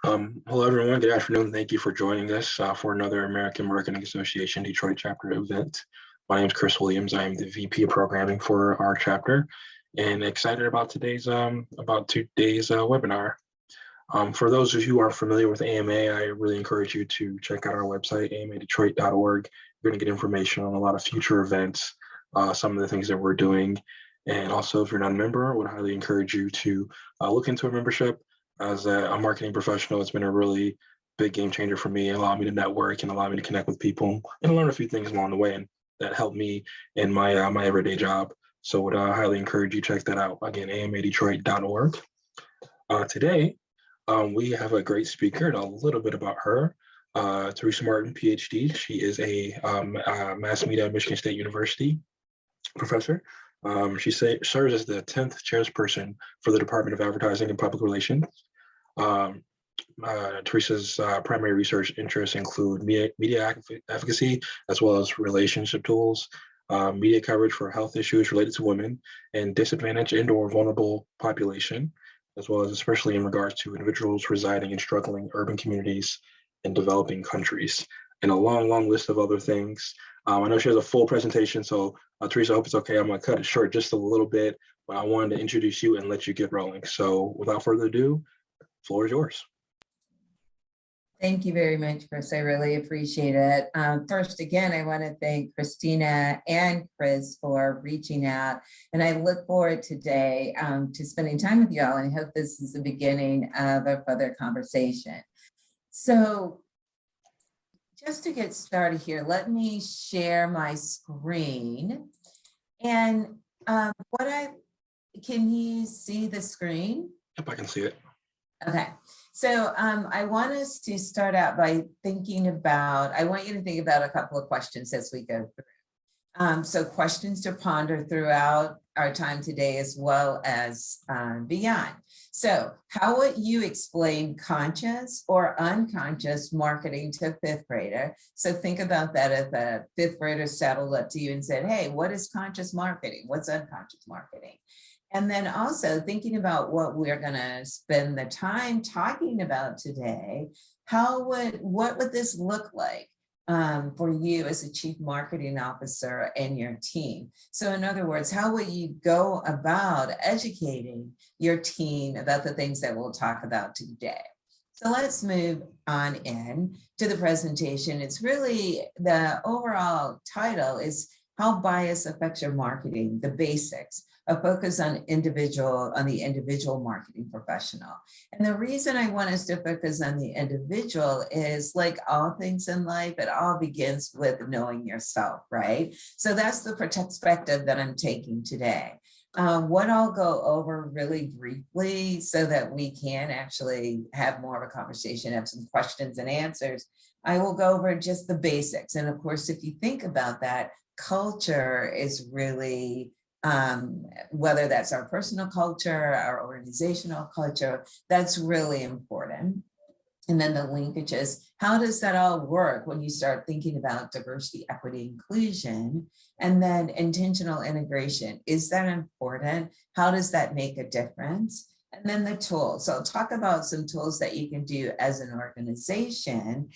Hello, everyone. Good afternoon. Thank you for joining us for another American Marketing Association Detroit chapter event. My name is Chris Williams. I am the VP of Programming for our chapter, and excited about today's webinar. For those of you who are familiar with AMA, I really encourage you to check out our website, amadetroit.org. You're going to get information on a lot of future events, some of the things that we're doing, and also if you're not a member, I would highly encourage you to look into a membership. As a marketing professional, it's been a really big game changer for me. It allowed me to network and allow me to connect with people and learn a few things along the way, and that helped me in my my everyday job. So would highly encourage you to check that out. Again, amadetroit.org. Today, we have a great speaker and a little bit about her. Teresa Mastin, PhD. She is a mass media at Michigan State University professor. She serves as the 10th chairperson for the Department of Advertising and Public Relations. Teresa's primary research interests include media advocacy, as well as relationship tools, media coverage for health issues related to women and disadvantaged and/or vulnerable population, as well as especially in regards to individuals residing in struggling urban communities in developing countries, and a long, long list of other things. I know she has a full presentation, so Teresa, I hope it's okay. I'm gonna cut it short just a little bit, but I wanted to introduce you and let you get rolling. So without further ado, the floor is yours. Thank you very much, Chris. I really appreciate it. First, again, I want to thank Christina and Chris for reaching out, and I look forward today to spending time with you all, and I hope this is the beginning of a further conversation. So just to get started here, let me share my screen. And can you see the screen? Yep, I can see it. Okay, so I want us to start out by thinking about, I want you to think about a couple of questions as we go through. So questions to ponder throughout our time today as well as beyond. So how would you explain conscious or unconscious marketing to a fifth grader? So think about that if a fifth grader saddled up to you and said, hey, what is conscious marketing? What's unconscious marketing? And then also thinking about what we're going to spend the time talking about today, what would this look like for you as a chief marketing officer and your team? So in other words, how would you go about educating your team about the things that we'll talk about today? So let's move on in to the presentation. It's really, the overall title is How Bias Affects Your Marketing, the Basics. A focus on the individual marketing professional. And the reason I want us to focus on the individual is, like all things in life, it all begins with knowing yourself, right? So that's the perspective that I'm taking today. What I'll go over really briefly so that we can actually have more of a conversation, have some questions and answers. I will go over just the basics. And of course, if you think about that, culture is really, whether that's our personal culture, our organizational culture, that's really important. And then the linkages, how does that all work when you start thinking about diversity, equity, inclusion, and then intentional integration? Is that important? How does that make a difference? And then the tools. So I'll talk about some tools that you can do as an organization,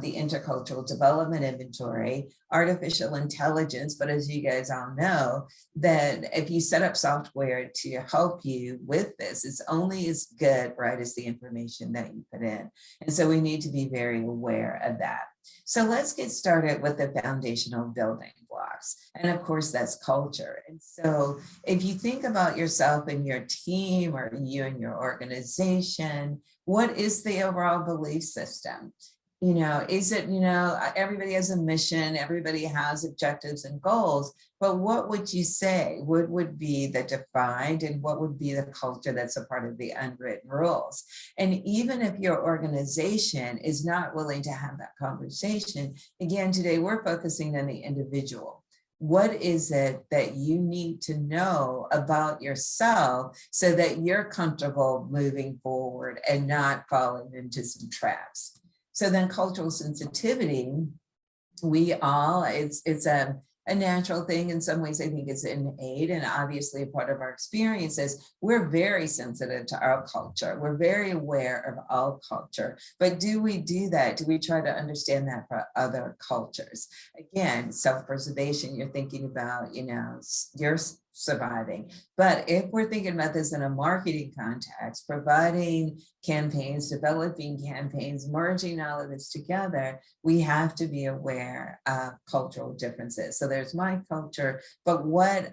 the intercultural development inventory, artificial intelligence. But as you guys all know, that if you set up software to help you with this, it's only as good, right, as the information that you put in. And so we need to be very aware of that. So let's get started with the foundational building blocks. And of course, that's culture. And so if you think about yourself and your team, or you and your organization, what is the overall belief system? You know, is it, everybody has a mission, everybody has objectives and goals, but what would you say? What would be the defined, and what would be the culture that's a part of the unwritten rules? And even if your organization is not willing to have that conversation, again, today we're focusing on the individual. What is it that you need to know about yourself so that you're comfortable moving forward and not falling into some traps? So then cultural sensitivity, it's a natural thing. In some ways, I think it's innate, and obviously a part of our experience is we're very sensitive to our culture. We're very aware of all culture, but do we do that? Do we try to understand that for other cultures? Again, self-preservation, you're thinking about, you're surviving. But if we're thinking about this in a marketing context, providing campaigns, developing campaigns, merging all of this together, we have to be aware of cultural differences. So there's my culture, but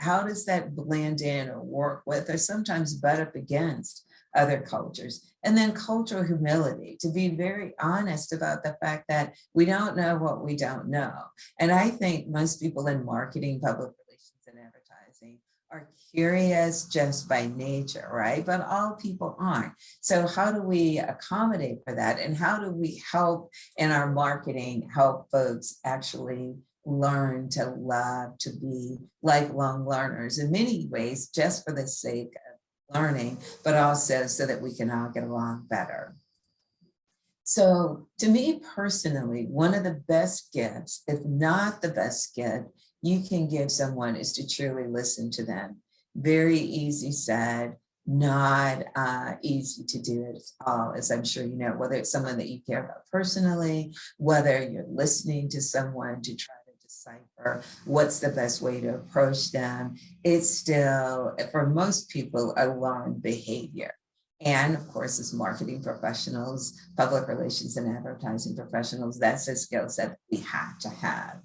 how does that blend in or work with, or sometimes butt up against other cultures? And then cultural humility, to be very honest about the fact that we don't know what we don't know. And I think most people in marketing, public relations, and advertising are curious just by nature, right? But all people aren't. So how do we accommodate for that? And how do we help in our marketing, help folks actually learn to love, to be lifelong learners in many ways, just for the sake of learning, but also so that we can all get along better. So to me personally, one of the best gifts, if not the best gift, you can give someone is to truly listen to them. Very easy said, not easy to do it at all, as I'm sure you know, whether it's someone that you care about personally, whether you're listening to someone to try to decipher what's the best way to approach them. It's still, for most people, a learned behavior. And of course, as marketing professionals, public relations and advertising professionals, that's a skill set that we have to have.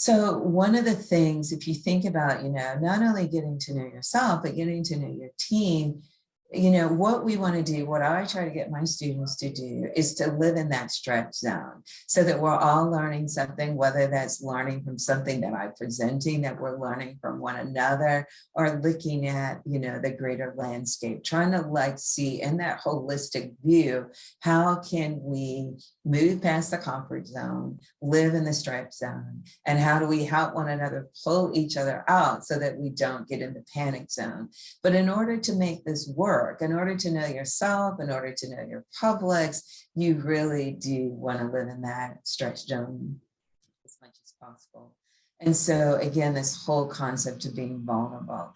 So one of the things, if you think about, not only getting to know yourself, but getting to know your team, what we want to do, what I try to get my students to do is to live in that stretch zone so that we're all learning something, whether that's learning from something that I'm presenting, that we're learning from one another, or looking at, the greater landscape, trying to see in that holistic view, how can we move past the comfort zone, live in the stretch zone, and how do we help one another pull each other out so that we don't get in the panic zone. But in order to make this work, in order to know yourself, in order to know your publics, you really do want to live in that stretch zone as much as possible. And so again, this whole concept of being vulnerable.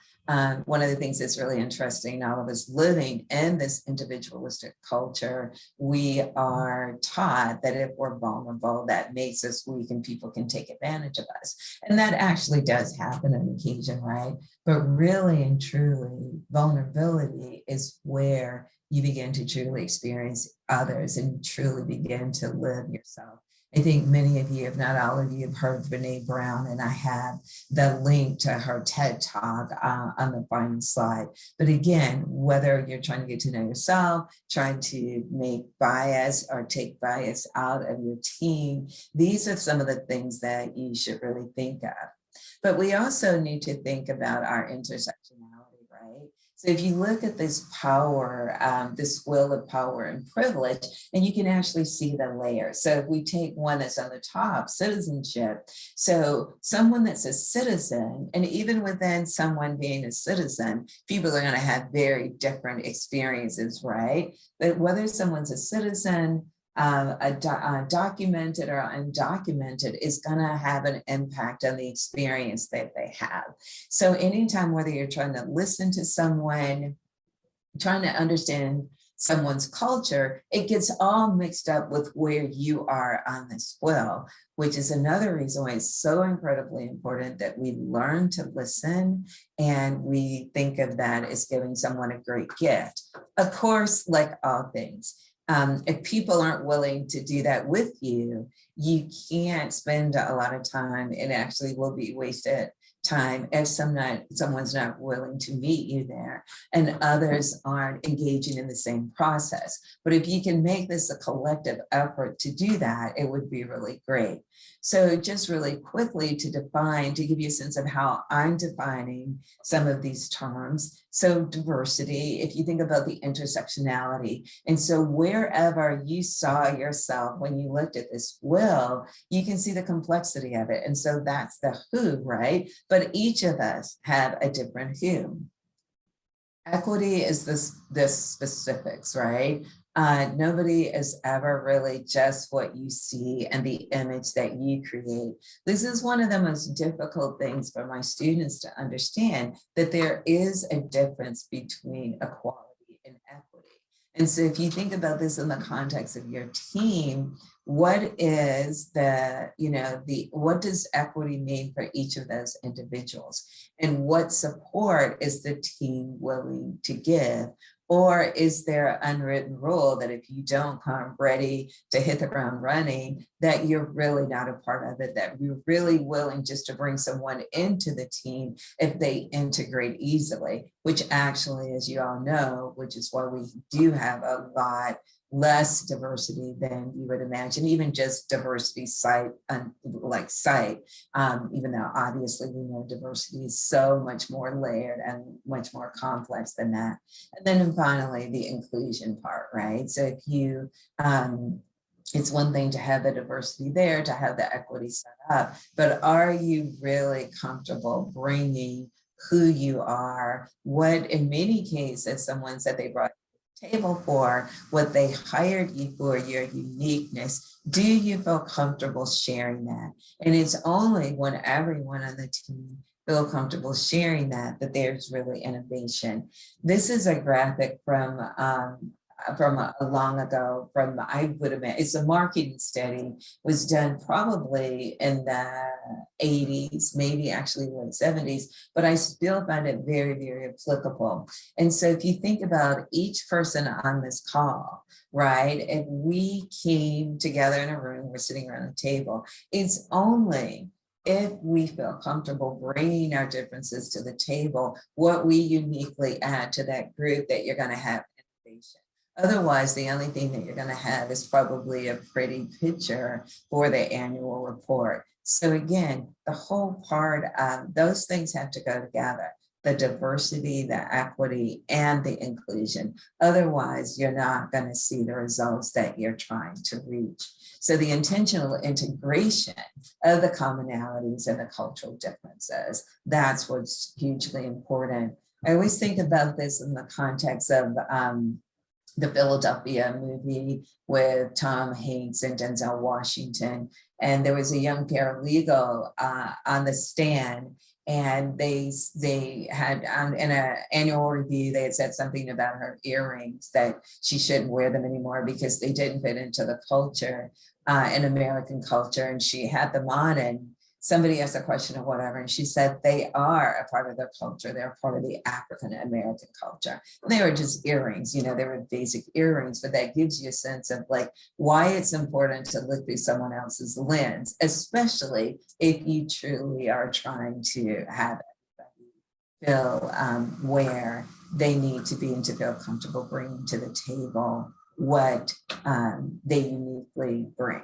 One of the things that's really interesting, all of us living in this individualistic culture, we are taught that if we're vulnerable, that makes us weak and people can take advantage of us. And that actually does happen on occasion, right? But really and truly, vulnerability is where you begin to truly experience others and truly begin to live yourself. I think many of you, if not all of you, have heard Brene Brown, and I have the link to her TED Talk on the final slide. But again, whether you're trying to get to know yourself, trying to make bias or take bias out of your team, these are some of the things that you should really think of. But we also need to think about our intersectionality, right? So if you look at this power, this wheel of power and privilege, and you can actually see the layers. So if we take one that's on the top, citizenship. So someone that's a citizen, and even within someone being a citizen, people are going to have very different experiences, right? But whether someone's a citizen, documented or undocumented, is going to have an impact on the experience that they have. So anytime, whether you're trying to listen to someone, trying to understand someone's culture, it gets all mixed up with where you are on this wheel, which is another reason why it's so incredibly important that we learn to listen, and we think of that as giving someone a great gift. Of course, like all things, if people aren't willing to do that with you, you can't spend a lot of time. It actually will be wasted time if someone's not willing to meet you there, and others aren't engaging in the same process. But if you can make this a collective effort to do that, it would be really great. So just really quickly to give you a sense of how I'm defining some of these terms. So diversity, if you think about the intersectionality, and so wherever you saw yourself when you looked at this wheel, you can see the complexity of it. And so that's the who, right? But each of us have a different who. Equity is the specifics, right? Nobody is ever really just what you see and the image that you create. This is one of the most difficult things for my students to understand, that there is a difference between equality and equity. And so if you think about this in the context of your team, what is what does equity mean for each of those individuals? And what support is the team willing to give? Or is there an unwritten rule that if you don't come ready to hit the ground running, that you're really not a part of it, that you're really willing just to bring someone into the team if they integrate easily, which actually, as you all know, which is why we do have a lot less diversity than you would imagine, even just diversity site, even though obviously we know diversity is so much more layered and much more complex than that. And then finally, the inclusion part, right? So if you, it's one thing to have the diversity there, to have the equity set up, but are you really comfortable bringing who you are, what in many cases someone said they brought table for, what they hired you for, your uniqueness. Do you feel comfortable sharing that? And it's only when everyone on the team feel comfortable sharing that there's really innovation. This is a graphic from a long ago, I would imagine, it's a marketing study, was done probably in the 80s, maybe actually late 70s, but I still find it very, very applicable. And so if you think about each person on this call, right, if we came together in a room, we're sitting around the table, it's only if we feel comfortable bringing our differences to the table, what we uniquely add to that group, that you're going to have innovation. Otherwise, the only thing that you're going to have is probably a pretty picture for the annual report. So again, the whole part of those things have to go together: the diversity, the equity, and the inclusion. Otherwise, you're not going to see the results that you're trying to reach. So the intentional integration of the commonalities and the cultural differences, that's what's hugely important. I always think about this in the context of the Philadelphia movie with Tom Hanks and Denzel Washington. And there was a young paralegal on the stand, and they had in an annual review, they had said something about her earrings, that she shouldn't wear them anymore because they didn't fit into the culture, in American culture. And she had them on, and somebody asked a question or whatever, and she said they are a part of their culture. They're a part of the African American culture. And they were just earrings, they were basic earrings, but that gives you a sense of like why it's important to look through someone else's lens, especially if you truly are trying to have everybody feel where they need to be and to feel comfortable bringing to the table what they uniquely bring.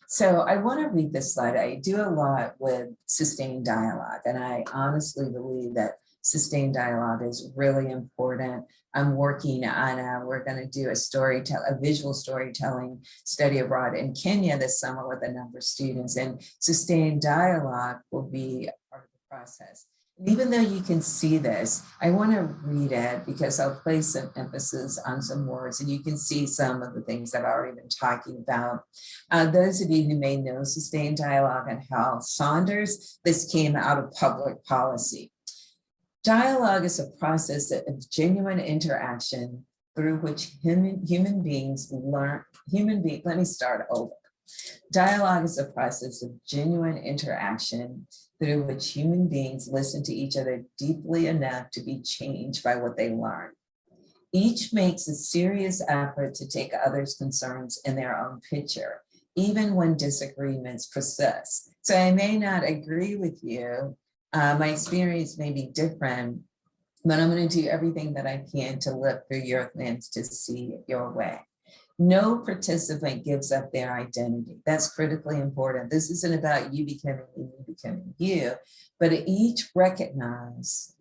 So I want to read this slide. I do a lot with sustained dialogue, and I honestly believe that sustained dialogue is really important. I'm working on we're going to do a visual storytelling study abroad in Kenya this summer with a number of students, and sustained dialogue will be a part of the process. And even though you can see this, I want to read it because I'll place some emphasis on some words, and you can see some of the things I've already been talking about. Those of you who may know sustained dialogue and Hal Saunders, this came out of public policy. Dialogue is a process of genuine interaction through which human beings learn. Let me start over. Dialogue is a process of genuine interaction through which human beings listen to each other deeply enough to be changed by what they learn. Each makes a serious effort to take others' concerns in their own picture, even when disagreements persist. So I may not agree with you. My experience may be different, but I'm going to do everything that I can to look through your lens to see it your way. No participant gives up their identity. That's critically important. This isn't about you becoming you, but each recognizes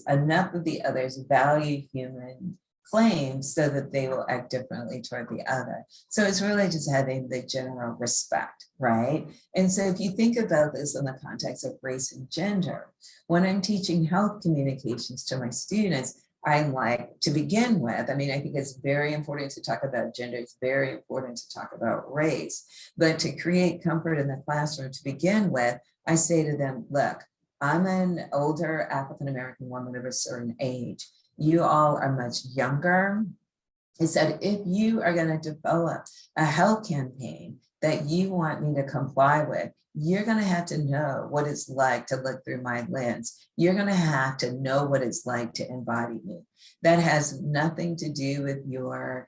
enough of the other's value human claims so that they will act differently toward the other. So it's really just having the general respect, right? And so if you think about this in the context of race and gender, when I'm teaching health communications to my students, I like to begin with. I mean, I think it's very important to talk about gender. It's very important to talk about race, but to create comfort in the classroom to begin with, I say to them, look, I'm an older African-American woman of a certain age. You all are much younger. It said, if you are going to develop a health campaign that you want me to comply with, you're going to have to know what it's like to look through my lens. You're going to have to know what it's like to embody me. That has nothing to do with your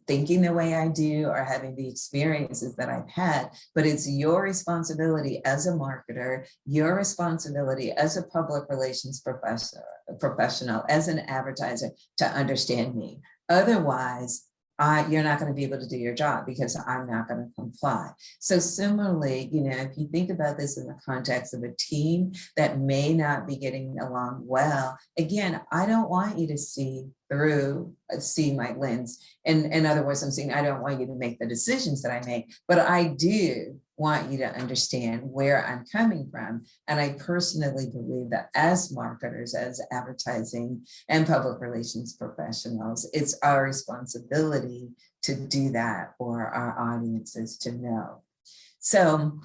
thinking the way I do or having the experiences that I've had, but it's your responsibility as a marketer, your responsibility as a public relations professional, as an advertiser to understand me. Otherwise, you're not going to be able to do your job because I'm not going to comply. So similarly, if you think about this in the context of a team that may not be getting along well, again, I don't want you to see my lens. In other words, I'm saying I don't want you to make the decisions that I make, but I do want you to understand where I'm coming from. And I personally believe that as marketers, as advertising and public relations professionals, it's our responsibility to do that for our audiences to know. So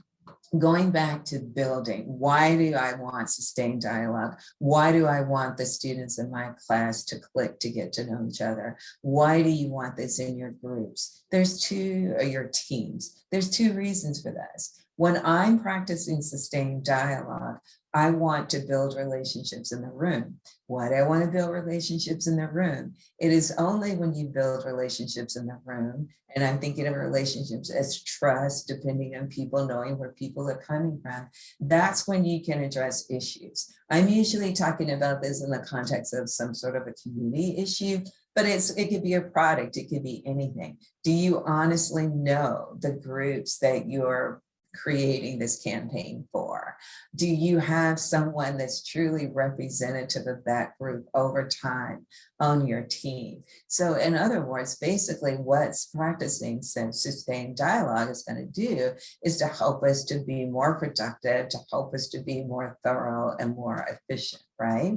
going back to building, why do I want sustained dialogue? Why do I want the students in my class to click to get to know each other? Why do you want this in your groups? Your teams. There's two reasons for this. When I'm practicing sustained dialogue, I want to build relationships in the room. Why do I want to build relationships in the room? It is only when you build relationships in the room, and I'm thinking of relationships as trust, depending on people knowing where people are coming from, that's when you can address issues. I'm usually talking about this in the context of some sort of a community issue, but it could be a product, it could be anything. Do you honestly know the groups that you're creating this campaign for? Do you have someone that's truly representative of that group over time on your team? So in other words, basically what's practicing sustained dialogue is going to do is to help us to be more productive, to help us to be more thorough and more efficient, right?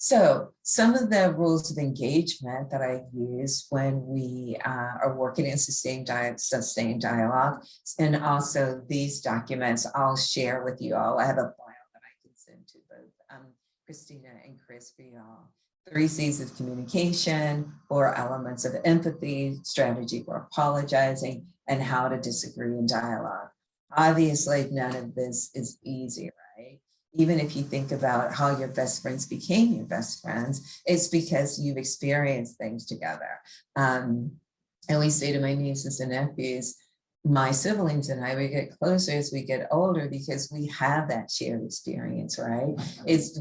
So some of the rules of engagement that I use when we are working in sustained dialogue, and also these documents I'll share with you all. I have a file that I can send to both Christina and Chris for y'all. 3 C's of communication, 4 elements of empathy, strategy for apologizing, and how to disagree in dialogue. Obviously, none of this is easy, right? Even if you think about how your best friends became your best friends, it's because you've experienced things together. And we say to my nieces and nephews, my siblings and I, we get closer as we get older because we have that shared experience, right?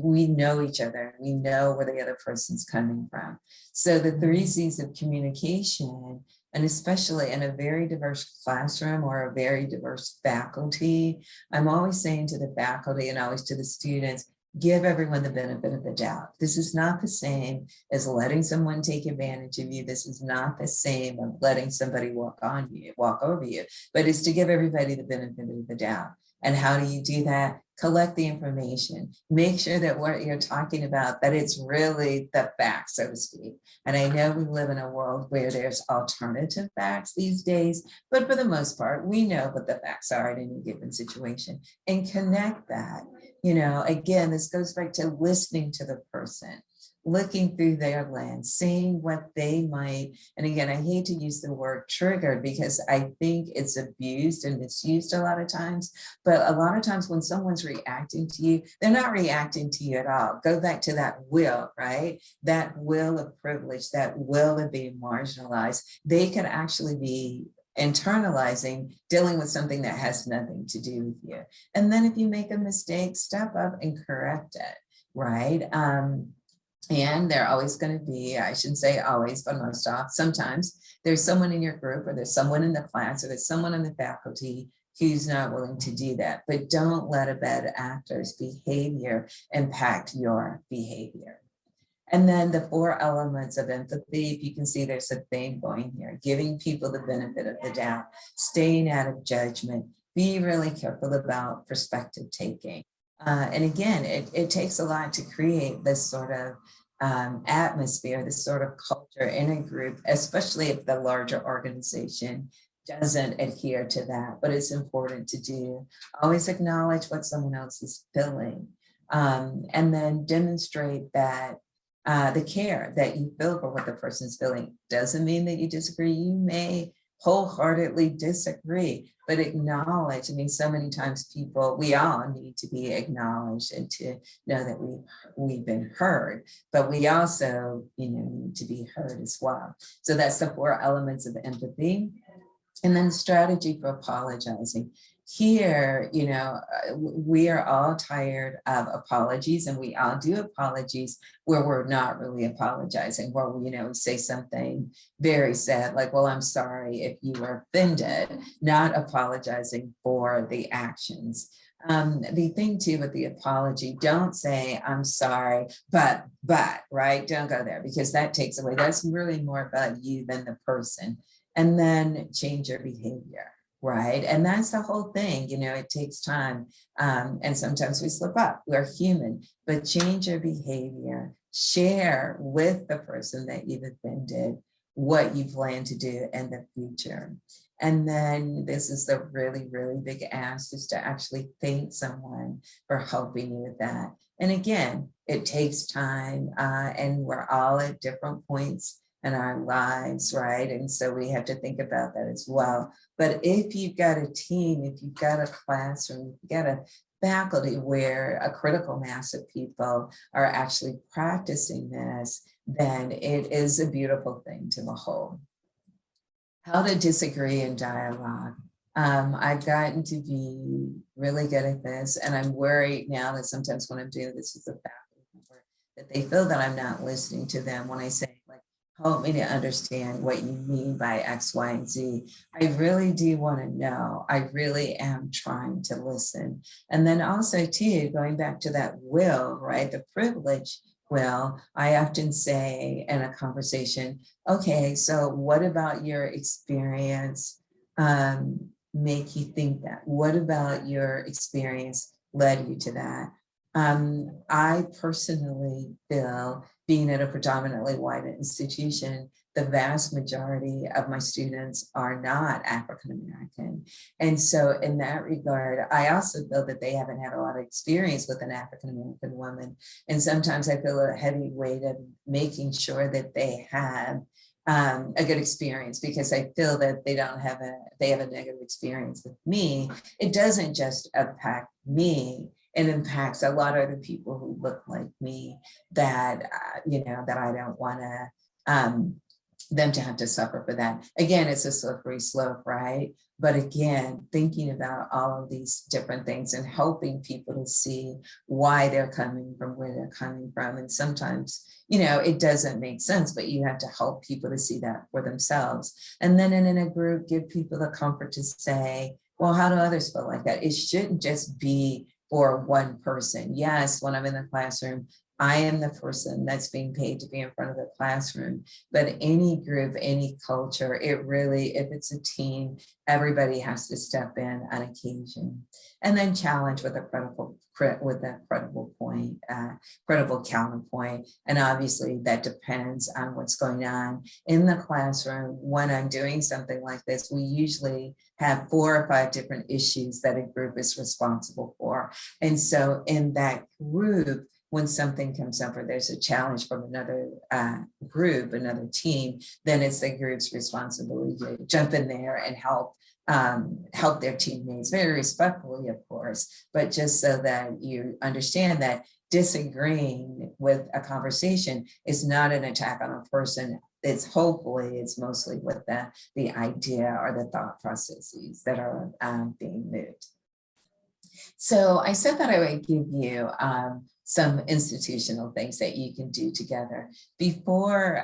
We know each other. We know where the other person's coming from. So the 3 C's of communication, and especially in a very diverse classroom or a very diverse faculty, I'm always saying to the faculty and always to the students, give everyone the benefit of the doubt. This is not the same as letting someone take advantage of you. This is not the same as letting somebody walk over you, but it's to give everybody the benefit of the doubt. And how do you do that? Collect the information. Make sure that what you're talking about, that it's really the facts, so to speak. And I know we live in a world where there's alternative facts these days, but for the most part, we know what the facts are in any given situation and connect that. Again, this goes back to listening to the person, looking through their lens, seeing what they might, and again, I hate to use the word triggered because I think it's abused and misused a lot of times, but a lot of times when someone's reacting to you, they're not reacting to you at all. Go back to that will, right? That will of privilege, that will of being marginalized. They could actually be internalizing, dealing with something that has nothing to do with you. And then if you make a mistake, step up and correct it, right? And they're always going to be, I shouldn't say always, but sometimes there's someone in your group or there's someone in the class or there's someone in the faculty who's not willing to do that. But don't let a bad actor's behavior impact your behavior. And then the 4 elements of empathy, if you can see there's a theme going here, giving people the benefit of the doubt, staying out of judgment, be really careful about perspective taking. And again, it takes a lot to create this sort of atmosphere, this sort of culture in a group, especially if the larger organization doesn't adhere to that, but it's important to do. Always acknowledge what someone else is feeling, and then demonstrate that the care that you feel for what the person's feeling. Doesn't mean that you disagree. You may wholeheartedly disagree, but acknowledge. I mean, so many times we all need to be acknowledged and to know that we've been heard, but we also, need to be heard as well. So that's the 4 elements of empathy. And then strategy for apologizing. Here, we are all tired of apologies, and we all do apologies where we're not really apologizing, where we say something very sad, like, well, I'm sorry if you were offended, not apologizing for the actions. The thing too with the apology, don't say I'm sorry, but, right? Don't go there, because that takes away, that's really more about you than the person. And then change your behavior, right? And that's the whole thing, it takes time. And sometimes we slip up, we're human, but change your behavior, share with the person that you've offended what you plan to do in the future. And then this is the really, really big ask, is to actually thank someone for helping you with that. And again, it takes time, and we're all at different points in our lives, right? And so we have to think about that as well. But if you've got a team, if you've got a classroom, if you've got a faculty where a critical mass of people are actually practicing this, then it is a beautiful thing to behold. How to disagree in dialogue. I've gotten to be really good at this, and I'm worried now that sometimes when I'm doing this with a faculty member, that they feel that I'm not listening to them when I say, like, help me to understand what you mean by X, Y, and Z. I really do want to know. I really am trying to listen. And then also too, going back to that will, right? The privilege will, I often say in a conversation, okay, so what about your experience make you think that? What about your experience led you to that? I personally feel, being at a predominantly white institution, the vast majority of my students are not African-American. And so in that regard, I also feel that they haven't had a lot of experience with an African-American woman. And sometimes I feel a heavy weight of making sure that they have a good experience, because I feel that they have a negative experience with me. It doesn't just impact me, it impacts a lot of the people who look like me, that that I don't want to them to have to suffer for that. Again, it's a slippery slope, right? But again, thinking about all of these different things and helping people to see why they're coming from where they're coming from. And sometimes, it doesn't make sense, but you have to help people to see that for themselves. And then in a group, give people the comfort to say, well, how do others feel like that? It shouldn't just be for one person. Yes, when I'm in the classroom, I am the person that's being paid to be in front of the classroom, but any group, any culture, it really, if it's a team, everybody has to step in on occasion. And then challenge with a credible counterpoint. And obviously that depends on what's going on in the classroom. When I'm doing something like this, we usually have 4 or 5 different issues that a group is responsible for. And so in that group, when something comes up or there's a challenge from another group, another team, then it's the group's responsibility to jump in there and help their teammates, very respectfully, of course, but just so that you understand that disagreeing with a conversation is not an attack on a person. It's mostly with the idea or the thought processes that are being moved. So I said that I would give you some institutional things that you can do together. Before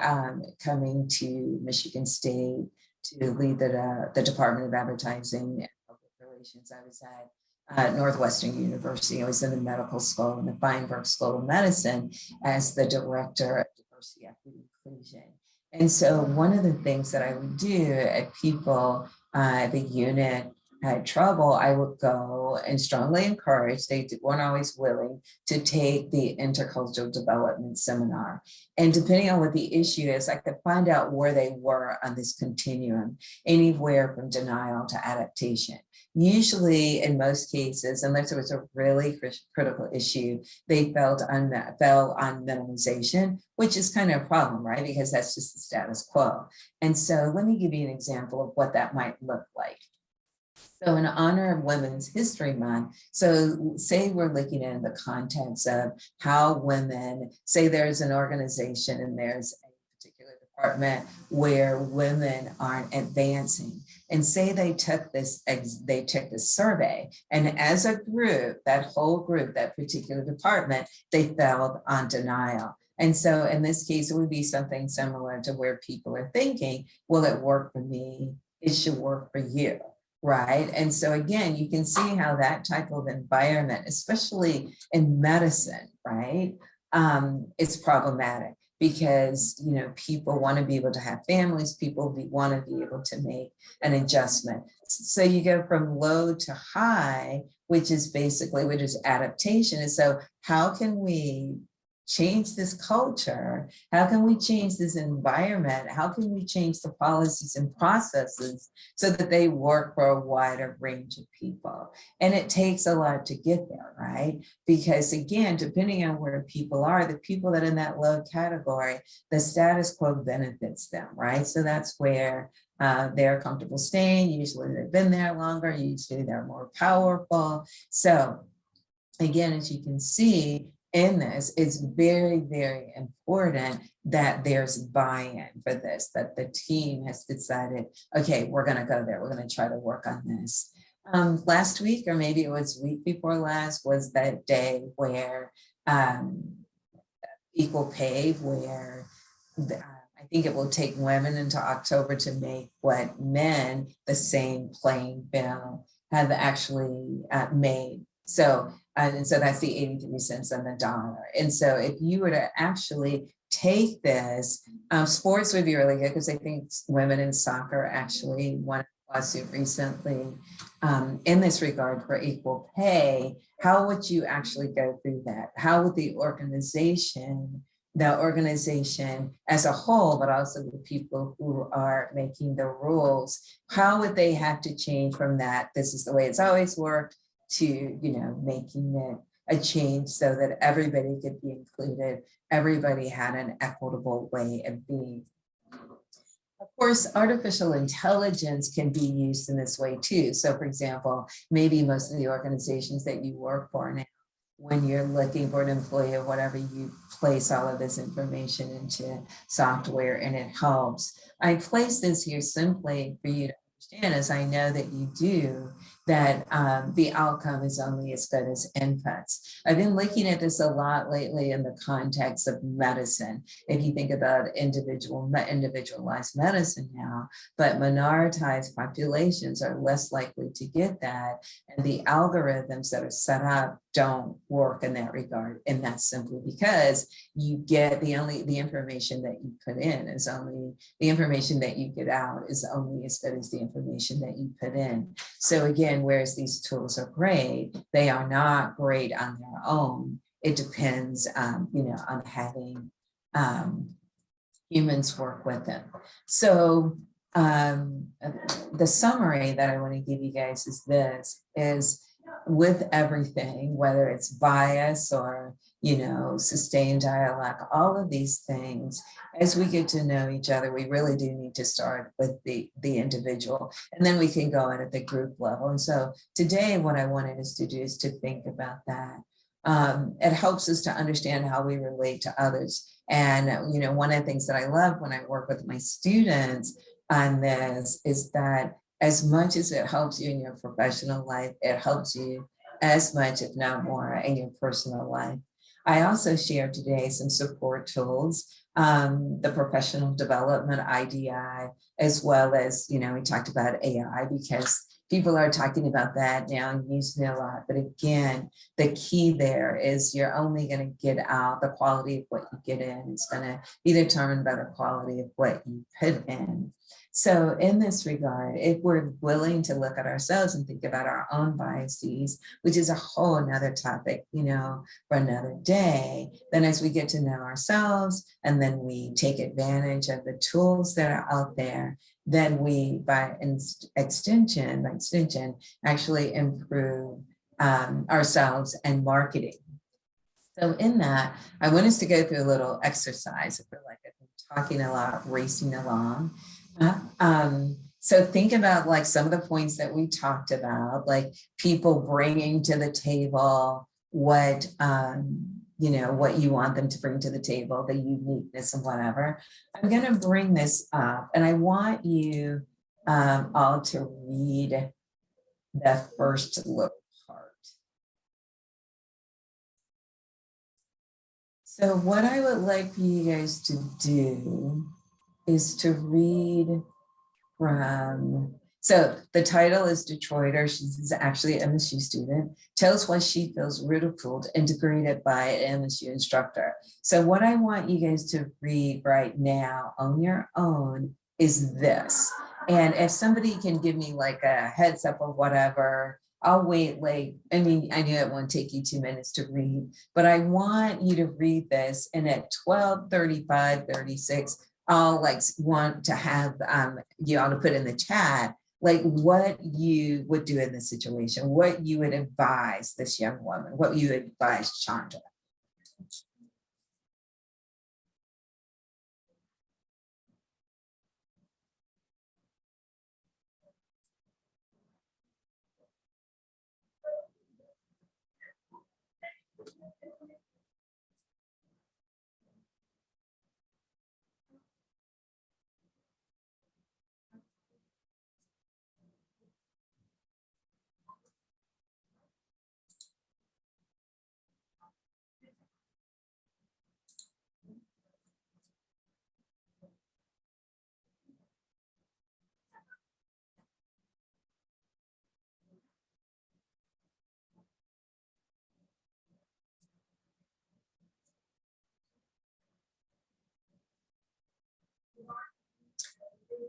coming to Michigan State to lead the Department of Advertising and Public Relations, I was at Northwestern University. I was in the medical school, in the Feinberg School of Medicine, as the director of diversity, equity, inclusion. And so one of the things that I would do at the unit had trouble, I would go and strongly encourage, they weren't always willing to take the intercultural development seminar. And depending on what the issue is, I could find out where they were on this continuum, anywhere from denial to adaptation. Usually, in most cases, unless it was a really critical issue, they fell on minimization, which is kind of a problem, right? Because that's just the status quo. And so let me give you an example of what that might look like. So in honor of Women's History Month, so say we're looking in the context of how women, say there's an organization and there's a particular department where women aren't advancing. And say they took this survey, and as a group, that whole group, that particular department, they fell on denial. And so in this case, it would be something similar to where people are thinking, will it work for me? It should work for you. Right. And so again, you can see how that type of environment, especially in medicine, right, is problematic because, you know, people want to be able to have families, people want to be able to make an adjustment. So you go from low to high, which is adaptation. And so how can we change this culture? How can we change this environment? How can we change the policies and processes so that they work for a wider range of people? And it takes a lot to get there, right? Because again, depending on where people are, the people that are in that low category, the status quo benefits them, right? So that's where they're comfortable staying. Usually they've been there longer. Usually they're more powerful. So again, as you can see, in this, it's very, very important that there's buy-in for this, that the team has decided, okay, we're going to go there. We're going to try to work on this. Last week, or maybe it was week before last, was that day where equal pay, where I think it will take women into October to make what men, the same playing field, have actually made. So, and so that's the 83 cents on the dollar. And so if you were to actually take this, sports would be really good because I think women in soccer actually won a lawsuit recently in this regard for equal pay. How would you actually go through that? How would the organization as a whole, but also the people who are making the rules, how would they have to change from that, this is the way it's always worked, to, you know, making it a change so that everybody could be included, everybody had an equitable way of being. Of course, artificial intelligence can be used in this way too. So for example, maybe most of the organizations that you work for now, when you're looking for an employee or whatever, you place all of this information into software and it helps. I place this here simply for you to understand, as I know that you do, that the outcome is only as good as inputs. I've been looking at this a lot lately in the context of medicine. If you think about individualized medicine now, but minoritized populations are less likely to get that. And the algorithms that are set up don't work in that regard. And that's simply because you get the information that you put in is only, the information that you get out is only as good as the information that you put in. So again, whereas these tools are great, they are not great on their own. It depends, you know, on having humans work with them. So the summary that I want to give you guys is this: is with everything, whether it's bias or, you know, sustained dialogue, all of these things, as we get to know each other, we really do need to start with the individual, and then we can go in at the group level. And so today, what I wanted us to do is to think about that. It helps us to understand how we relate to others. And, you know, one of the things that I love when I work with my students on this is that as much as it helps you in your professional life, it helps you as much, if not more, in your personal life. I also shared today some support tools, the professional development IDI, as well as, you know, we talked about AI, because people are talking about that now and using it a lot. But again, the key there is you're only going to get out, the quality of what you get in is going to be determined by the quality of what you put in. So in this regard, if we're willing to look at ourselves and think about our own biases, which is a whole another topic, you know, for another day, then as we get to know ourselves and then we take advantage of the tools that are out there, then we, by extension, actually improve ourselves and marketing. So in that, I want us to go through a little exercise. I feel like I've been talking a lot, racing along. So think about like some of the points that we talked about, like people bringing to the table what, you know, what you want them to bring to the table, the uniqueness and whatever. I'm going to bring this up and I want you all to read the first little part. So what I would like for you guys to do is to read from, so the title is Detroiter. She's actually an MSU student. Tells why she feels ridiculed and degraded by an MSU instructor. So what I want you guys to read right now on your own is this. And if somebody can give me like a heads up or whatever, I'll wait. Like, I mean, I know it won't take you 2 minutes to read, but I want you to read this. And at 12:35, 36, I'll like want to have you all to put in the chat, like what you would do in this situation, what you would advise this young woman, what you advise Chandra.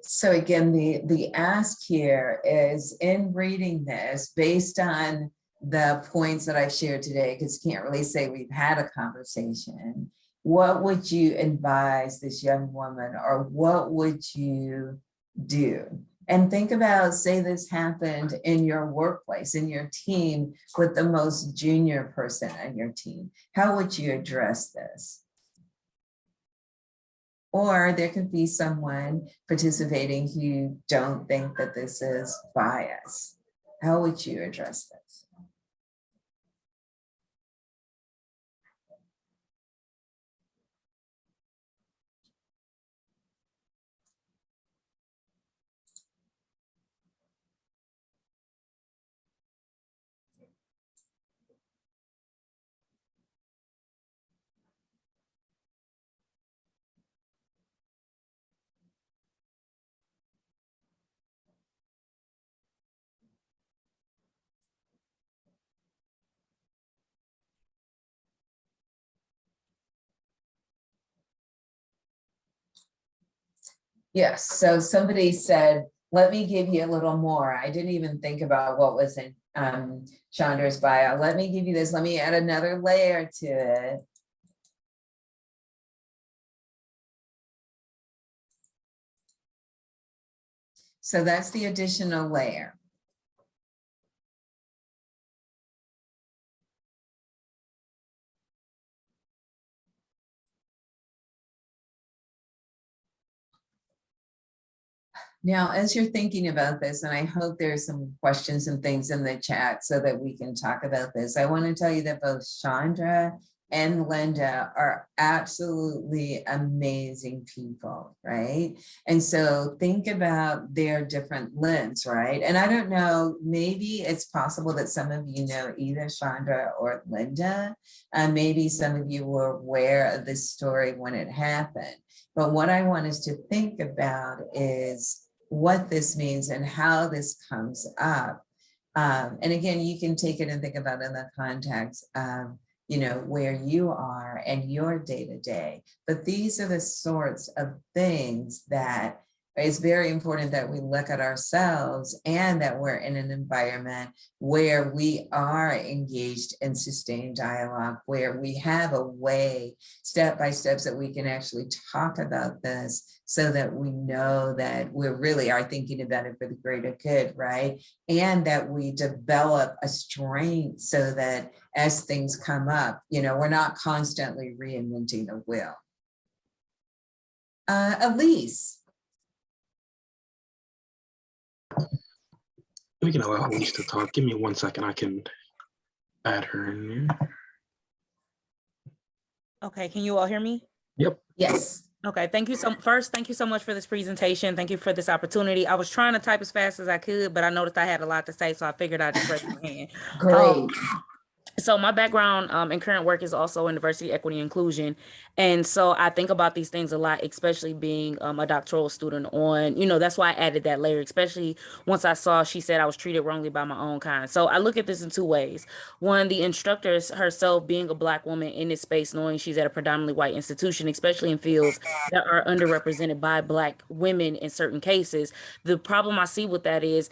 So again, the ask here is in reading this based on the points that I shared today, because you can't really say we've had a conversation. What would you advise this young woman, or what would you do? And think about, say this happened in your workplace, in your team, with the most junior person on your team. How would you address this? Or there could be someone participating who don't think that this is bias. How would you address this? Yes, so somebody said, let me give you a little more. I didn't even think about what was in Chandra's bio. Let me give you this. Let me add another layer to it. So that's the additional layer. Now, as you're thinking about this, and I hope there's some questions and things in the chat so that we can talk about this, I want to tell you that both Chandra and Linda are absolutely amazing people, right? And so think about their different lens, right? And I don't know, maybe it's possible that some of you know either Chandra or Linda, and maybe some of you were aware of this story when it happened. But what I want us to think about is what this means and how this comes up. And again, you can take it and think about it in the context of, you know, where you are and your day-to-day. But these are the sorts of things that it's very important that we look at ourselves and that we're in an environment where we are engaged in sustained dialogue, where we have a way, step by steps, that we can actually talk about this so that we know that we really are thinking about it for the greater good, right? And that we develop a strength so that as things come up, you know, we're not constantly reinventing the wheel. Elise. We can allow Elise to talk. Give me 1 second. I can add her in here. Okay, can you all hear me? Yep. Yes. Okay, thank you so much for this presentation. Thank you for this opportunity. I was trying to type as fast as I could, but I noticed I had a lot to say, so I figured I'd just raise my hand. Great. So my background in current work is also in diversity, equity, inclusion. And so I think about these things a lot, especially being a doctoral student on, you know, that's why I added that layer, especially once I saw she said I was treated wrongly by my own kind. So I look at this in two ways. One, the instructor herself being a Black woman in this space, knowing she's at a predominantly white institution, especially in fields that are underrepresented by Black women in certain cases. The problem I see with that is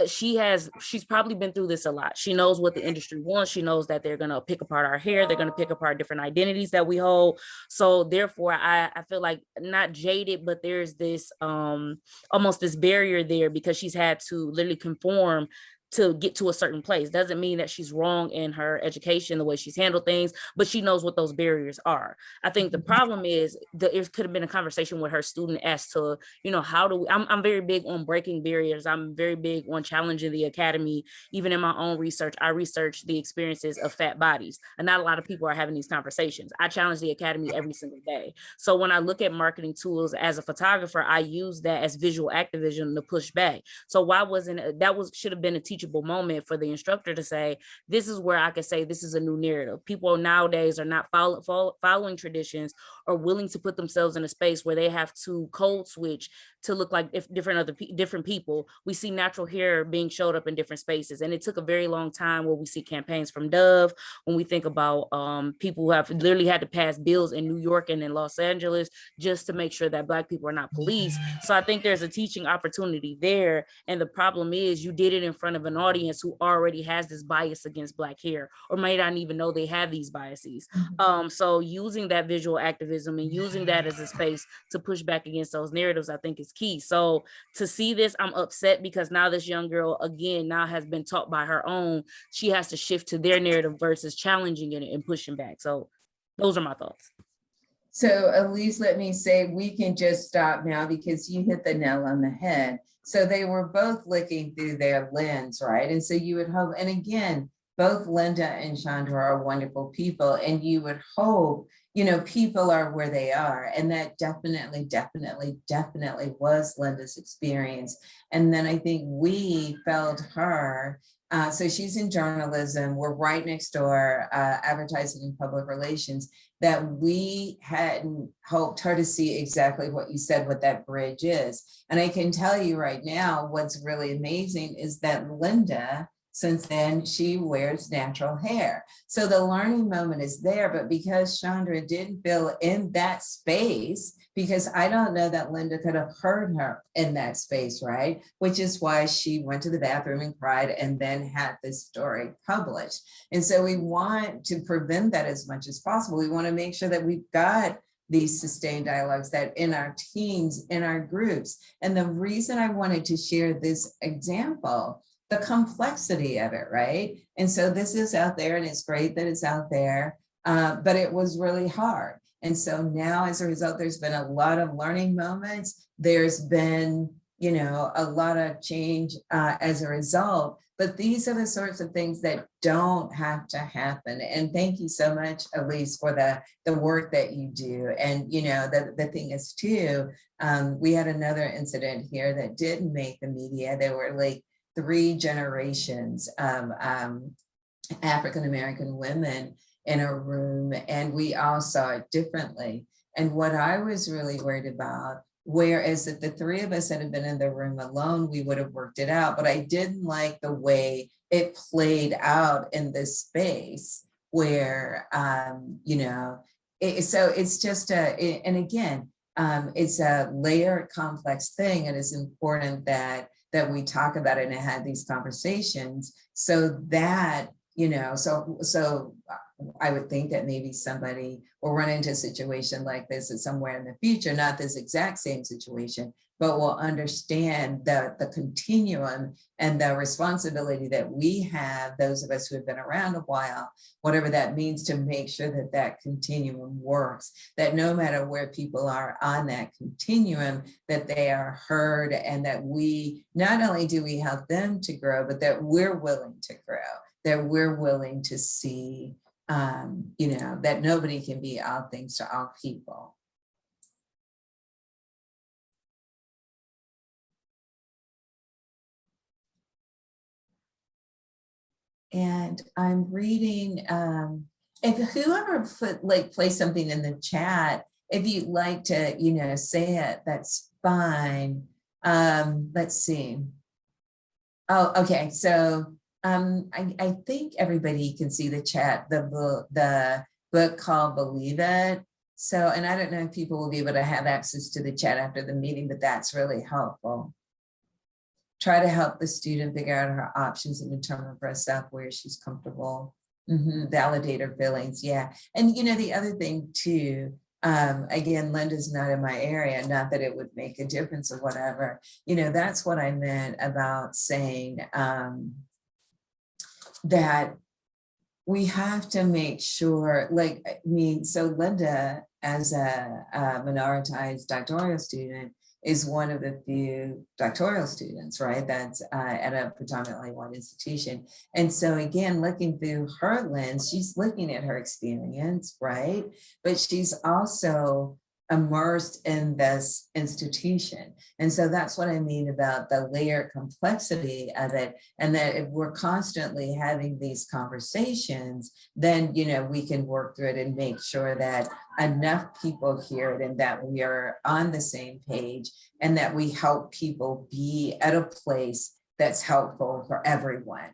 she's probably been through this a lot. She knows what the industry wants. She knows that they're going to pick apart our hair. They're going to pick apart different identities that we hold. So therefore, I feel like not jaded, but there's this almost this barrier there because she's had to literally conform to get to a certain place. Doesn't mean that she's wrong in her education, the way she's handled things, but she knows what those barriers are. I think the problem is that it could have been a conversation with her student as to, you know, how do we, I'm very big on breaking barriers. I'm very big on challenging the academy. Even in my own research, I research the experiences of fat bodies, and not a lot of people are having these conversations. I challenge the academy every single day. So when I look at marketing tools as a photographer, I use that as visual activism to push back. So why wasn't that should have been a teachable moment for the instructor to say, this is where I could say this is a new narrative. People nowadays are not following traditions or willing to put themselves in a space where they have to code switch to look like different people. We see natural hair being showed up in different spaces, and it took a very long time where we see campaigns from Dove. When we think about people who have literally had to pass bills in New York and in Los Angeles just to make sure that Black people are not policed. So I think there's a teaching opportunity there, and the problem is you did it in front of an audience who already has this bias against Black hair, or may not even know they have these biases. So using that visual activism and using that as a space to push back against those narratives, I think is key. So to see this, I'm upset because now this young girl, again, now has been taught by her own, she has to shift to their narrative versus challenging it and pushing back. So those are my thoughts. So Elise, let me say, we can just stop now because you hit the nail on the head. So they were both looking through their lens, right? And so you would hope, and again, both Linda and Chandra are wonderful people, and you would hope, you know, people are where they are. And that definitely was Linda's experience. And then I think we felt her. So she's in journalism. We're right next door, advertising and public relations, that we hadn't hoped her to see exactly what you said, what that bridge is. And I can tell you right now, what's really amazing is that Linda, since then, she wears natural hair. So the learning moment is there, but because Chandra didn't feel in that space, because I don't know that Linda could have heard her in that space, right? Which is why she went to the bathroom and cried and then had this story published. And so we want to prevent that as much as possible. We want to make sure that we've got these sustained dialogues that in our teams, in our groups. And the reason I wanted to share this example, the complexity of it, right? And so this is out there, and it's great that it's out there, but it was really hard. And so now as a result, there's been a lot of learning moments. There's been, you know, a lot of change as a result, but these are the sorts of things that don't have to happen. And thank you so much, Elise, for the work that you do. And, you know, the thing is too, we had another incident here that didn't make the media. There were like 3 generations of African-American women in a room, and we all saw it differently. And what I was really worried about Whereas if the three of us had been in the room alone, we would have worked it out. But I didn't like the way it played out in this space where, so it's just and again, it's a layered, complex thing, and it's important that we talk about it and have these conversations so that, so I would think that maybe somebody will run into a situation like this at somewhere in the future, not this exact same situation, but will understand the continuum and the responsibility that we have, those of us who have been around a while, whatever that means, to make sure that that continuum works, that no matter where people are on that continuum, that they are heard, and that we, not only do we help them to grow, but that we're willing to grow, that we're willing to see, that nobody can be all things to all people. And I'm reading, if whoever place something in the chat, if you'd like to, say it, that's fine. Let's see. Oh, okay. So I think everybody can see the chat, the book called Believe It. So, and I don't know if people will be able to have access to the chat after the meeting, but that's really helpful. Try to help the student figure out her options and determine for herself where she's comfortable. Validate her feelings. Yeah. And the other thing too, again, Linda's not in my area, not that it would make a difference or whatever. That's what I meant about saying that we have to make sure, so Linda, as a minoritized doctoral student, is one of the few doctoral students, right, that's at a predominantly white institution. And so again, looking through her lens, she's looking at her experience, right? But she's also immersed in this institution. And so that's what I mean about the layered complexity of it. And that if we're constantly having these conversations, then, we can work through it and make sure that enough people hear it and that we are on the same page and that we help people be at a place that's helpful for everyone.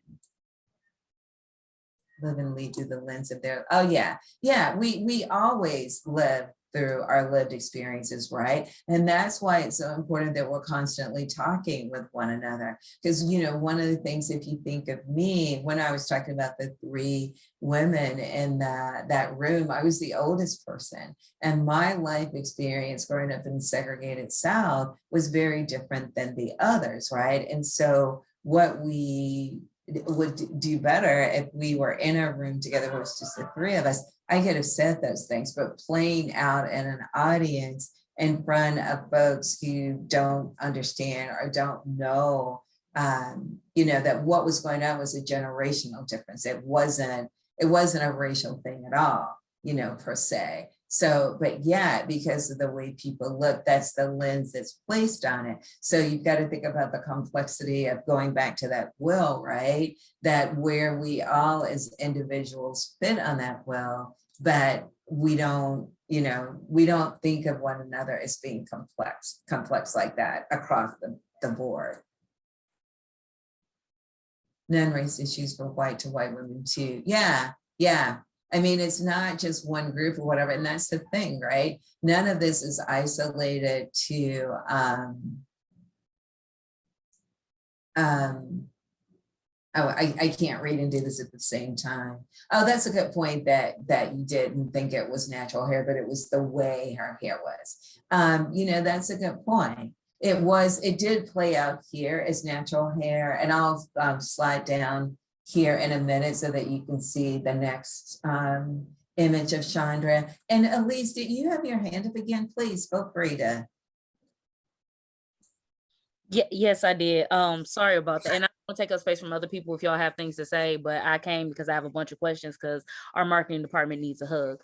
Live and lead through the lens of their, oh yeah. Yeah, we always live through our lived experiences, right? And that's why it's so important that we're constantly talking with one another. Because, one of the things, if you think of me, when I was talking about the three women in that room, I was the oldest person. And my life experience growing up in the segregated South was very different than the others, right? And so what we would do better if we were in a room together, it was just the three of us, I could have said those things, but playing out in an audience in front of folks who don't understand or don't know, that what was going on was a generational difference. It wasn't a racial thing at all, per se. So, but yeah, because of the way people look, that's the lens that's placed on it. So you've got to think about the complexity of going back to that will, right? That where we all as individuals fit on that will, but we don't think of one another as being complex like that across the board. Non-race issues for white to white women too. Yeah. I mean, it's not just one group or whatever. And that's the thing, right? None of this is isolated to I can't read and do this at the same time. Oh, that's a good point that you didn't think it was natural hair, but it was the way her hair was. That's a good point. It did play out here as natural hair, and I'll slide down here in a minute so that you can see the next image of Chandra. And Elise, did you have your hand up again? Please feel free to. Yeah, yes, I did. Sorry about that. And I don't take up space from other people if y'all have things to say, but I came because I have a bunch of questions because our marketing department needs a hug.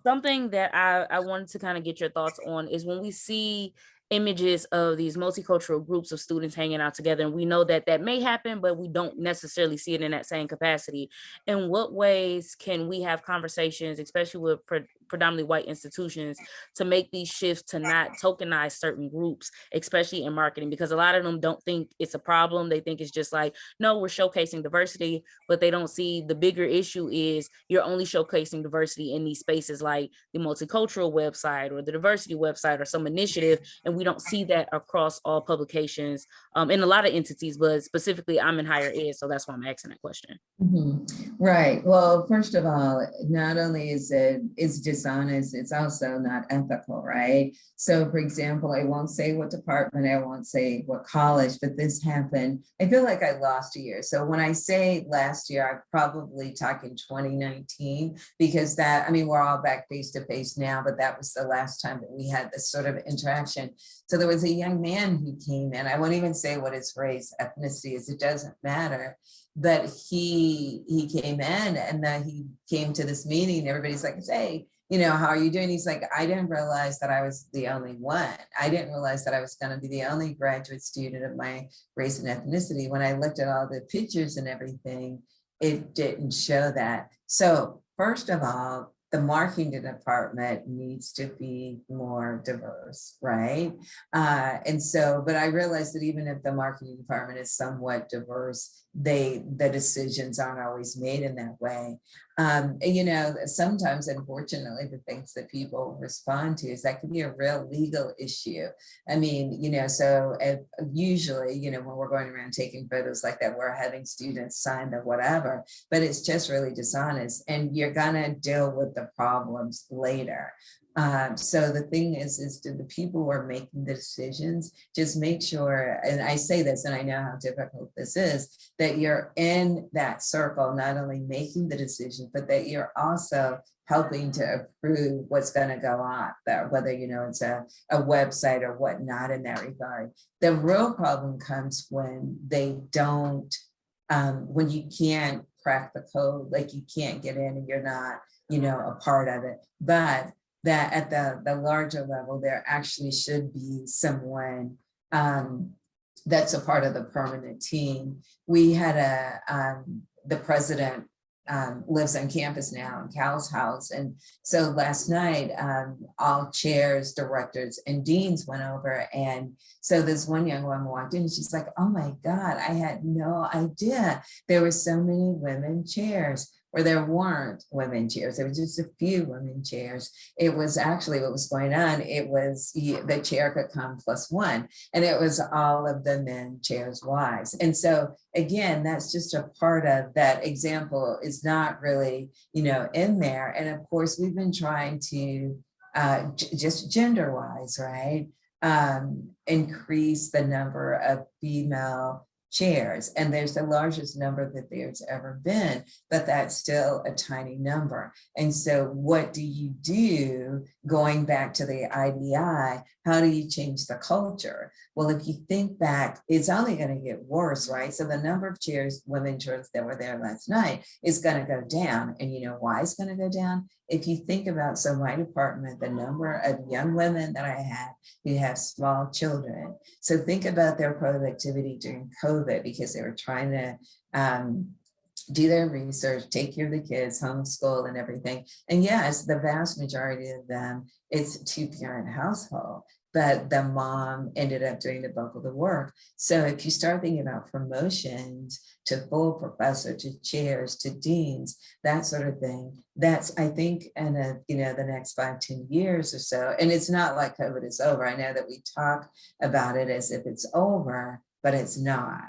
Something that I wanted to kind of get your thoughts on is when we see images of these multicultural groups of students hanging out together, and we know that may happen, but we don't necessarily see it in that same capacity. In what ways can we have conversations, especially with predominantly white institutions to make these shifts to not tokenize certain groups, especially in marketing, because a lot of them don't think it's a problem. They think it's just like, no, we're showcasing diversity, but they don't see the bigger issue is you're only showcasing diversity in these spaces like the multicultural website or the diversity website or some initiative. And we don't see that across all publications in a lot of entities, but specifically I'm in higher ed. So that's why I'm asking that question. Right. Well, first of all, not only is it's dishonest, it's also not ethical, right? So for example, I won't say what department, I won't say what college, but this happened. I feel like I lost a year. So when I say last year, I'm probably talking 2019, because that, I mean, we're all back face to face now, but that was the last time that we had this sort of interaction. So there was a young man who came in, I won't even say what his race, ethnicity is, it doesn't matter. But he came in, and then he came to this meeting and everybody's like, hey, you know, how are you doing? He's like, I didn't realize that I was the only one. I didn't realize that I was going to be the only graduate student of my race and ethnicity. When I looked at all the pictures and everything, it didn't show that. So first of all, the marketing department needs to be more diverse, right? And so, but I realized that even if the marketing department is somewhat diverse, the decisions aren't always made in that way. You know, sometimes, unfortunately, the things that people respond to is that could be a real legal issue. I mean, you know, so usually, you know, when we're going around taking photos like that, we're having students sign the whatever, but it's just really dishonest, and you're gonna deal with the problems later. So the thing is to the people who are making the decisions, just make sure, and I say this, and I know how difficult this is, that you're in that circle, not only making the decision, but that you're also helping to approve what's going to go on there, whether, you know, it's a website or whatnot in that regard. The real problem comes when they don't, when you can't crack the code, like you can't get in and you're not, you know, a part of it. But that at the larger level, there actually should be someone that's a part of the permanent team. We had the president lives on campus now in Cal's house. And so last night, all chairs, directors, and deans went over. And so this one young woman walked in and she's like, oh my God, I had no idea there were so many women chairs. Or there weren't women chairs. There was just a few women chairs. It was actually what was going on. It was the chair could come plus one, and it was all of the men chairs' wives. And so again, that's just a part of that example is not really, you know, in there. And of course, we've been trying to just gender-wise, right, increase the number of female chairs, and there's the largest number that there's ever been, but that's still a tiny number. And so what do you do going back to the IDI? How do you change the culture? Well, if you think back, it's only going to get worse, right? So the number of chairs, women chairs that were there last night is going to go down. And you know why it's going to go down? If you think about, so my department, the number of young women that I had who have small children. So think about their productivity during COVID, because they were trying to do their research, take care of the kids, homeschool and everything. And yes, the vast majority of them, it's a two-parent household, but the mom ended up doing the bulk of the work. So if you start thinking about promotions to full professor, to chairs, to deans, that sort of thing, that's, I think, in you know, the next 5-10 years or so. And it's not like COVID is over. I know that we talk about it as if it's over, but it's not.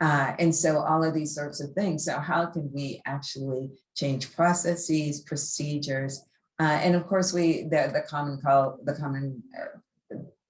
And so all of these sorts of things. So how can we actually change processes, procedures? And of course, the common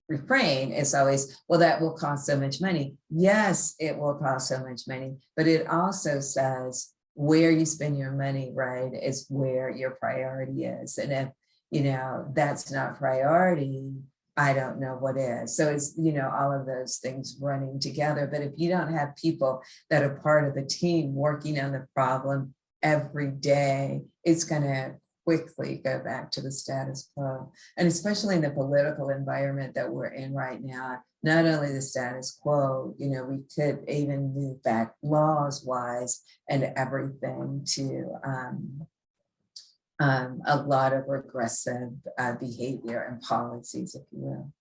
refrain is always, well, that will cost so much money. Yes, it will cost so much money, but it also says where you spend your money, right, is where your priority is. And if, you know, that's not priority, I don't know what is. So it's, you know, all of those things running together. But if you don't have people that are part of the team working on the problem every day, it's going to quickly go back to the status quo. And especially in the political environment that we're in right now, not only the status quo, you know, we could even move back laws wise and everything to a lot of regressive behavior and policies, if you will.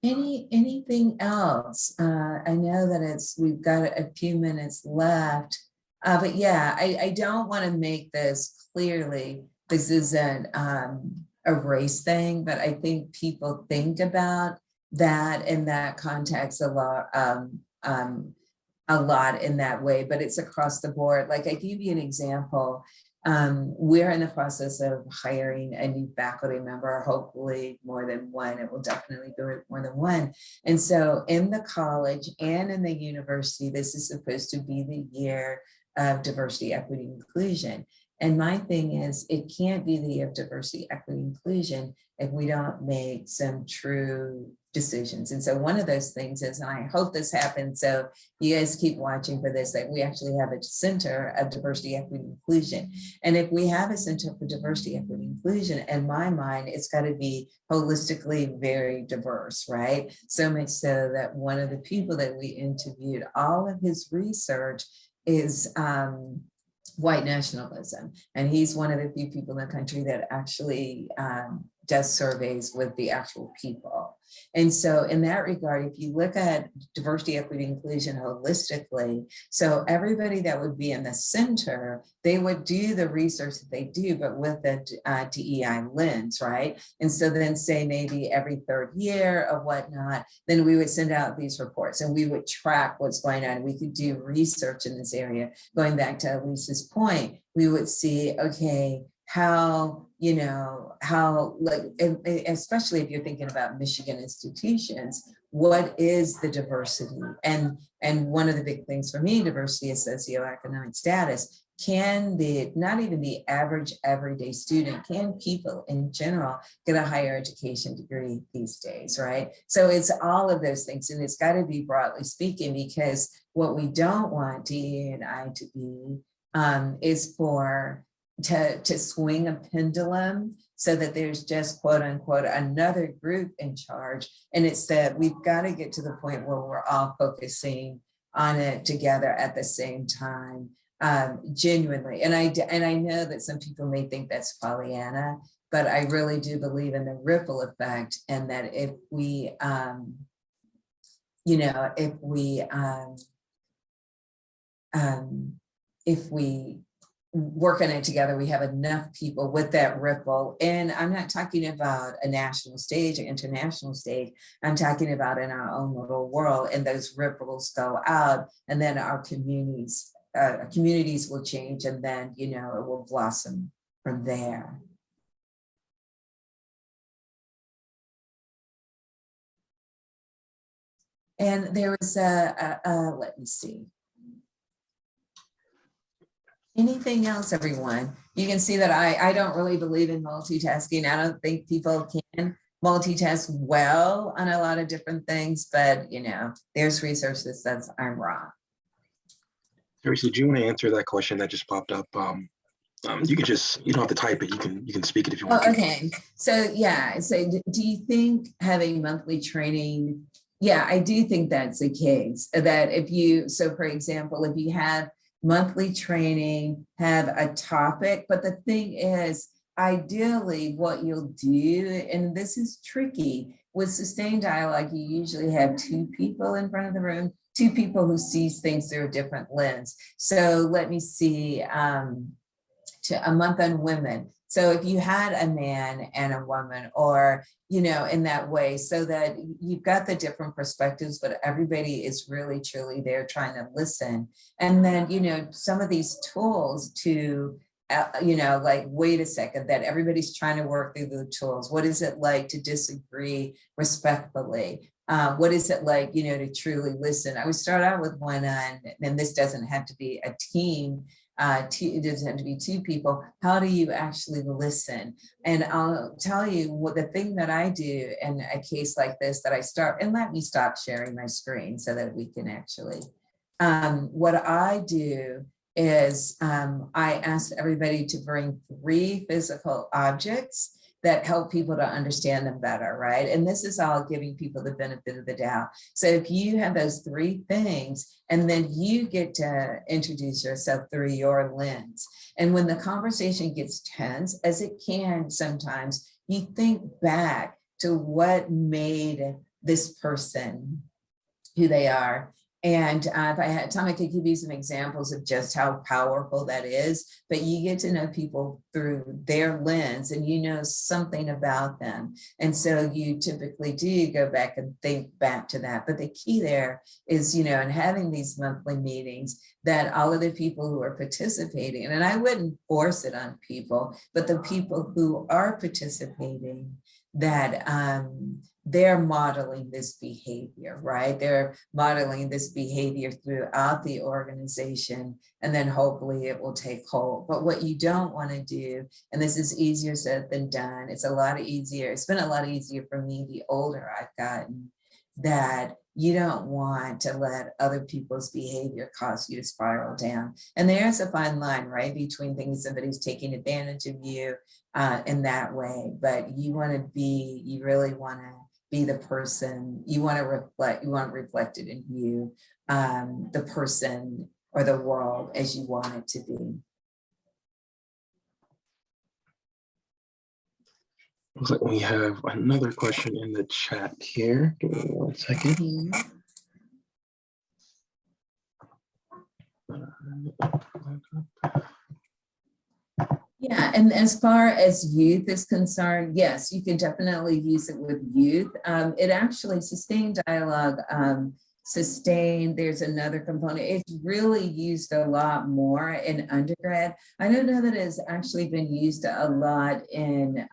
Anything else? I know that we've got a few minutes left, but yeah, I don't want to make this clearly. This isn't a race thing, but I think people think about that in that context a lot in that way, but it's across the board. Like, I give you an example. We're in the process of hiring a new faculty member, hopefully more than one. It will definitely be more than one. And so in the college and in the university, this is supposed to be the year of diversity, equity, inclusion. And my thing is, it can't be the year of diversity, equity, inclusion if we don't make some true decisions. And so one of those things is, and I hope this happens, so you guys keep watching for this, that we actually have a center of diversity, equity, inclusion. And if we have a center for diversity, equity, inclusion, in my mind, it's got to be holistically very diverse, right? So much so that one of the people that we interviewed, all of his research is white nationalism. And he's one of the few people in the country that actually does surveys with the actual people. And so in that regard, if you look at diversity, equity, inclusion holistically, so everybody that would be in the center, they would do the research that they do, but with a DEI lens, right? And so then say maybe every third year or whatnot, then we would send out these reports and we would track what's going on. We could do research in this area. Going back to Lisa's point, we would see, okay, how, like, especially if you're thinking about Michigan institutions, what is the diversity? And one of the big things for me, diversity is socioeconomic status. Can not even the average everyday student, can people in general get a higher education degree these days, right? So it's all of those things, and it's got to be broadly speaking, because what we don't want DE&I to be is to swing a pendulum so that there's just quote unquote another group in charge. And it's that we've got to get to the point where we're all focusing on it together at the same time, genuinely. And I know that some people may think that's Pollyanna, but I really do believe in the ripple effect, and that if we work on it together, we have enough people with that ripple. And I'm not talking about a national stage or international stage. I'm talking about in our own little world, and those ripples go out, and then our communities will change, and then, it will blossom from there. And there was let me see. Anything else, everyone? You can see that I don't really believe in multitasking. I don't think people can multitask well on a lot of different things, but there's research that says I'm wrong. Teresa, do you want to answer that question that just popped up? You can just, you don't have to type it. You can speak it if you want. Okay. So yeah. So do you think having monthly training? Yeah, I do think that's the case. That so for example, if you have monthly training, have a topic, but the thing is, ideally what you'll do, and this is tricky, with sustained dialogue, you usually have two people in front of the room, two people who sees things through a different lens. So let me see, to a month on women. So if you had a man and a woman, or, in that way, so that you've got the different perspectives, but everybody is really, truly there trying to listen. And then, some of these tools to, like, wait a second, that everybody's trying to work through the tools. What is it like to disagree respectfully? What is it like, to truly listen? I would start out with one on, and this doesn't have to be a team, it doesn't have to be two people. How do you actually listen? And I'll tell you what the thing that I do in a case like this, that I start, and let me stop sharing my screen so that we can actually, what I do is I ask everybody to bring 3 physical objects, that help people to understand them better, right? And this is all giving people the benefit of the doubt. So if you have those 3 things, and then you get to introduce yourself through your lens. And when the conversation gets tense, as it can sometimes, you think back to what made this person who they are. And if I had time, I could give you some examples of just how powerful that is, but you get to know people through their lens and you know something about them. And so you typically do go back and think back to that. But the key there is, you know, in having these monthly meetings, that all of the people who are participating, and I wouldn't force it on people, but the people who are participating, that they're modeling this behavior, right? They're modeling this behavior throughout the organization, and then hopefully it will take hold. But what you don't want to do, and this is easier said than done, it's a lot easier. It's been a lot easier for me the older I've gotten, that you don't want to let other people's behavior cause you to spiral down. And there's a fine line, right, between thinking somebody's taking advantage of you in that way. But you want to be, you really want to be the person, you want to reflect, you want it reflected in you, the person or the world as you want it to be. Looks like we have another question in the chat here. Give me 1 second. Yeah, and as far as youth is concerned, yes, you can definitely use it with youth. It actually, sustained dialogue, there's another component. It's really used a lot more in undergrad. I don't know that it's actually been used a lot in,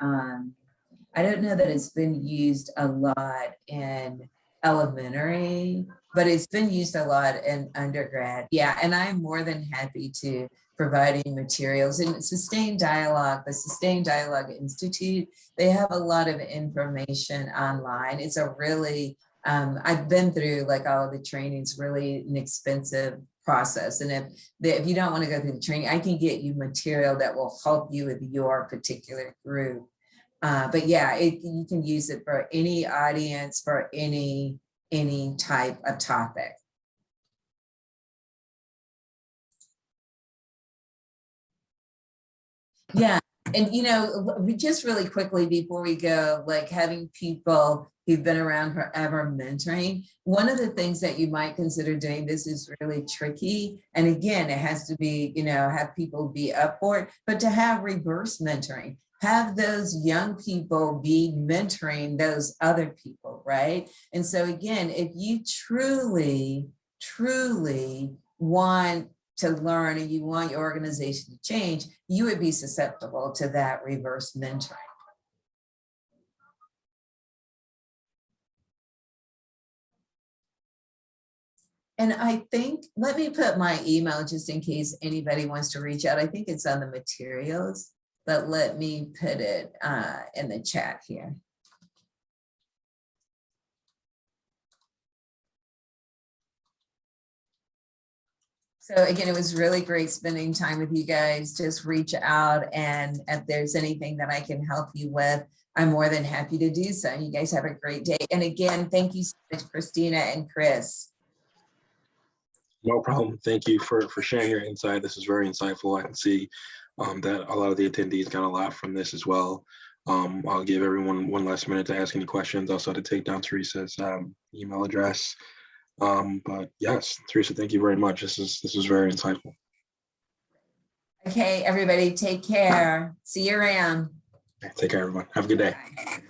I don't know that it's been used a lot in elementary, but it's been used a lot in undergrad. Yeah, and I'm more than happy to providing materials. And Sustained Dialogue, the Sustained Dialogue Institute, they have a lot of information online. It's a really, I've been through like all of the trainings, really inexpensive process. And if you don't want to go through the training, I can get you material that will help you with your particular group. But yeah, you can use it for any audience, for any type of topic. Yeah, and you know, just really quickly before we go, like having people who've been around forever mentoring, one of the things that you might consider doing, this is really tricky. And again, it has to be, you know, have people be up for it, but to have reverse mentoring, have those young people be mentoring those other people, right? And so again, if you truly want to learn and you want your organization to change, you would be susceptible to that reverse mentoring. And I think, let me put my email just in case anybody wants to reach out. I think it's on the materials, but let me put it in the chat here. So again, it was really great spending time with you guys. Just reach out, and if there's anything that I can help you with, I'm more than happy to do so. You guys have a great day. And again, thank you so much, Christina and Chris. No problem. Thank you for sharing your insight. This is very insightful. I can see that a lot of the attendees got a lot from this as well. I'll give everyone 1 last minute to ask any questions. Also to take down Teresa's email address. But yes, Teresa, thank you very much. This is very insightful. Okay, everybody, take care. See you around. Take care, everyone. Have a good day. Bye.